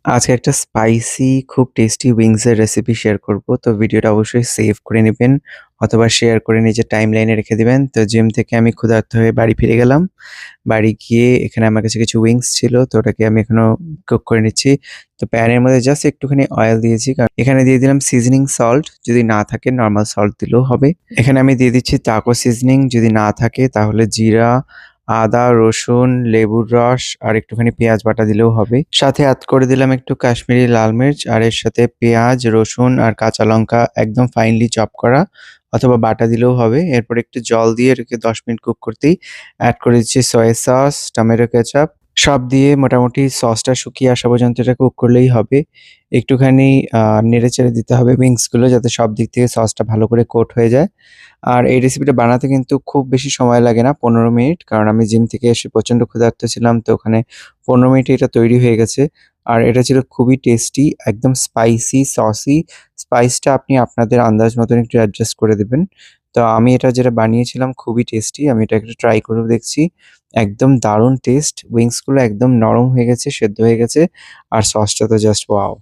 আজকে একটা স্পাইসি খুব টেস্টি উইংস এর রেসিপি শেয়ার করব। তো ভিডিওটা অবশ্যই সেভ করে নিবেন অথবা শেয়ার করে নিজের টাইমলাইনে রেখে দিবেন। তো জিম থেকে আমি ক্ষুধার্ত হয়ে বাড়ি ফিরে গেলাম। বাড়ি গিয়ে এখানে আমার কাছে কিছু উইংস ছিল। তো ওটাকে আমি এখনো কুক করে নিচ্ছি। তো প্যানের মধ্যে জাস্ট একটুখানি অয়েল দিয়েছি। কারণ এখানে দিয়ে দিলাম সিজনিং সল্ট, যদি না থাকে নরমাল সল্ট দিলেও হবে। এখানে আমি দিয়ে দিচ্ছি টাকো সিজনিং, যদি না থাকে তাহলে জিরা, আদা, রসুন, লেবুর রস আর একটুখানি পেঁয়াজ বাটা দিলেও হবে। সাথে এড করে দিলাম একটু কাশ্মীরি লাল মির্চ, আর এর সাথে পেঁয়াজ, রসুন আর কাঁচা লঙ্কা একদম ফাইনলি চপ করা অথবা বাটা দিলেও হবে। এরপর একটু জল দিয়ে এটাকে ১০ মিনিট কুক করতেই এড করে দিচ্ছি সয়া সস, টমেটো কেচাপ, সব দিয়ে মোটামুটি সসটা শুকিয়ে আসা পর্যন্ত এটা কুক করলেই হবে। একটুখানি নেড়েচেড়ে দিতে হবে উইংসগুলো, যাতে সব দিক থেকে সসটা ভালো করে কোট হয়ে যায়। আর এই রেসিপিটা বানাতে কিন্তু খুব বেশি সময় লাগে না, ১৫ মিনিট। কারণ আমি জিম থেকে এসে প্রচণ্ড ক্ষুধার্ত ছিলাম, তো ওখানে ১৫ মিনিটে এটা তৈরি হয়ে গেছে। আর এটা ছিল খুবই টেস্টি, একদম স্পাইসি, সসি। স্পাইসটা আপনি আপনাদের আন্দাজ মতন একটু অ্যাডজাস্ট করে দিবেন। তো আমি এটা যেটা বানিয়েছিলাম খুবই টেস্টি। আমি এটা একটু ট্রাই করেও দেখছি। একদম দারুণ টেস্ট। উইংসগুলো একদম নরম হয়ে গেছে, সেদ্ধ হয়ে গেছে। আর সসটা তো জাস্ট ওয়াও!